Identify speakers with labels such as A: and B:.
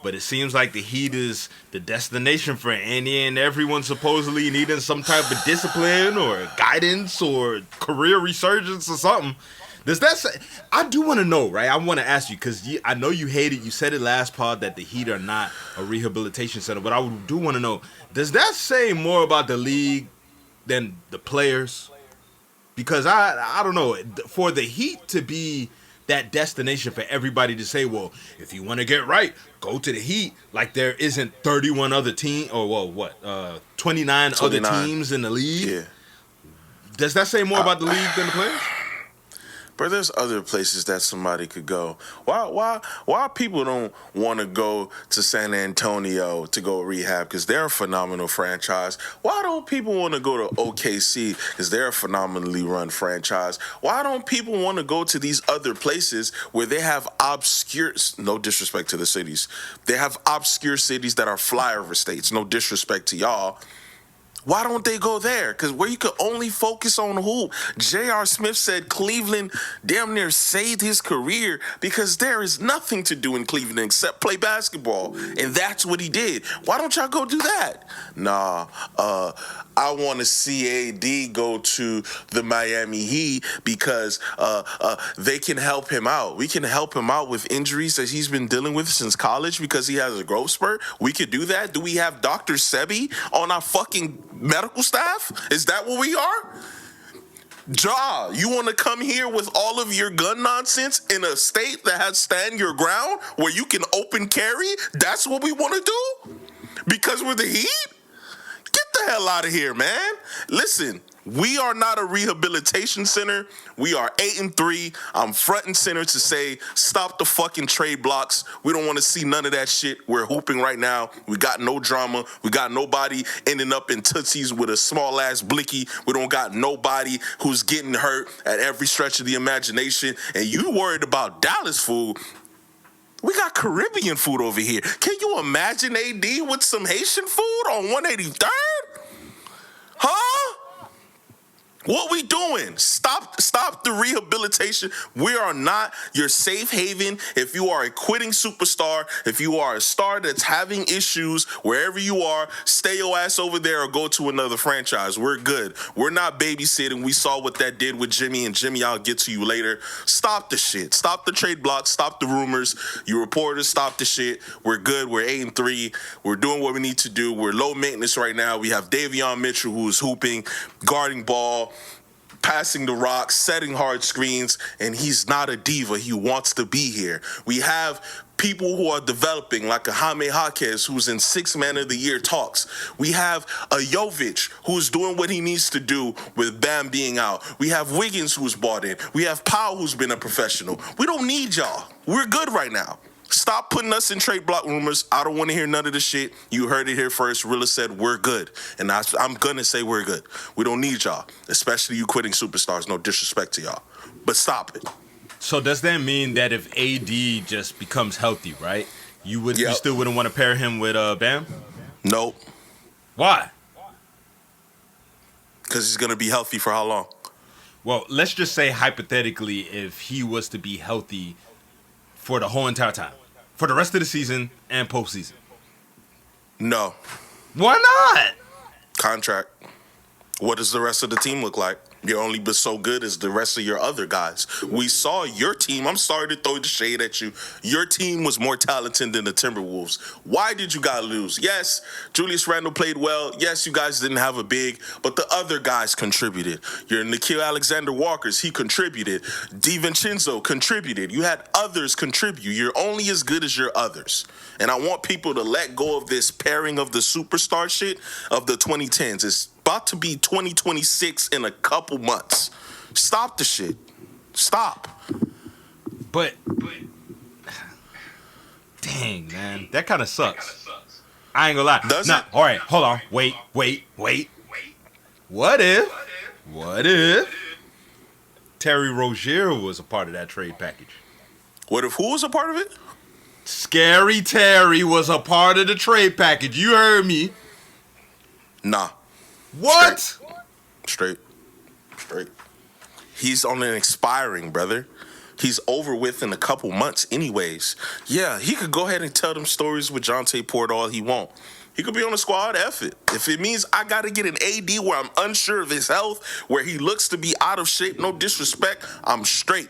A: But it seems like the Heat is the destination for any and everyone supposedly needing some type of discipline or guidance or career resurgence or something. Does that say? I do want to know, right? I want to ask you because I know you hate it. You said it last pod that the Heat are not a rehabilitation center, but I do want to know: does that say more about the league than the players? Because I don't know, for the Heat to be that destination for everybody to say, well, if you want to get right, go to the Heat. Like there isn't 31 other team or well, what 29 other teams in the league.
B: Yeah.
A: Does that say more about the league than the players?
B: But there's other places that somebody could go. Why people don't want to go to San Antonio to go rehab because they're a phenomenal franchise? Why don't people want to go to OKC because they're a phenomenally run franchise? Why don't people want to go to these other places where they have obscure, no disrespect to the cities, they have obscure cities that are flyover states, no disrespect to y'all. Why don't they go there? Because where you could only focus on hoop. J.R. Smith said Cleveland damn near saved his career because there is nothing to do in Cleveland except play basketball. And that's what he did. Why don't y'all go do that? Nah, I want to see AD go to the Miami Heat because they can help him out. We can help him out with injuries that he's been dealing with since college because he has a growth spurt. We could do that. Do we have Dr. Sebi on our fucking medical staff? Is that what we are? Ja, you want to come here with all of your gun nonsense in a state that has stand your ground where you can open carry? That's what we want to do? Because we're the Heat? Get the hell out of here, man. Listen, we are not a rehabilitation center. We are 8-3. I'm front and center to say, stop the fucking trade blocks. We don't want to see none of that shit. We're hooping right now. We got no drama. We got nobody ending up in Tootsies with a small ass blicky. We don't got nobody who's getting hurt at every stretch of the imagination. And you worried about Dallas food. We got Caribbean food over here. Can you imagine AD with some Haitian food on 183rd? Huh? What we doing? Stop the rehabilitation. We are not your safe haven. If you are a quitting superstar, if you are a star that's having issues, wherever you are, stay your ass over there or go to another franchise. We're good. We're not babysitting. We saw what that did with Jimmy, and Jimmy, I'll get to you later. Stop the shit. Stop the trade blocks. Stop the rumors. You reporters, stop the shit. We're good. We're 8-3. We're doing what we need to do. We're low maintenance right now. We have Davion Mitchell, who is hooping, guarding ball, passing the rock, setting hard screens, and he's not a diva. He wants to be here. We have people who are developing, like a Jaime Jaquez, who's in Sixth Man of the Year talks. We have a Jovic, who's doing what he needs to do with Bam being out. We have Wiggins, who's bought in. We have Powell, who's been a professional. We don't need y'all. We're good right now. Stop putting us in trade block rumors. I don't want to hear none of the shit. You heard it here first. Rilla said we're good. And I'm going to say we're good. We don't need y'all, especially you quitting superstars. No disrespect to y'all. But stop it.
A: So does that mean that if AD just becomes healthy, right, you still wouldn't want to pair him with Bam?
B: Nope.
A: Why?
B: Because he's going to be healthy for how long?
A: Well, let's just say hypothetically if he was to be healthy for the whole entire time, for the rest of the season and postseason.
B: No.
A: Why not?
B: Contract. What does the rest of the team look like? You're only but so good as the rest of your other guys. We saw your team. I'm sorry to throw the shade at you. Your team was more talented than the Timberwolves. Why did you guys lose? Yes, Julius Randle played well. Yes, you guys didn't have a big, but the other guys contributed. Your Nickeil Alexander-Walkers, he contributed. DiVincenzo contributed. You had others contribute. You're only as good as your others. And I want people to let go of this pairing of the superstar shit of the 2010s. It's about to be 2026 in a couple months. Stop the shit. Stop.
A: But dang, man, that kind of sucks. I ain't gonna lie.
B: Does it?
A: All right, hold on. Wait. What if Terry Rozier was a part of that trade package?
B: What if who was a part of it?
A: Scary Terry was a part of the trade package. You heard me.
B: Nah.
A: What?
B: Straight. He's on an expiring, brother. he's over with in a couple months anyways. Yeah, he could go ahead and tell them stories with Jonte Porter all he want. He could be on the squad, F it. If it means I got to get an AD where I'm unsure of his health, where he looks to be out of shape, no disrespect, I'm straight.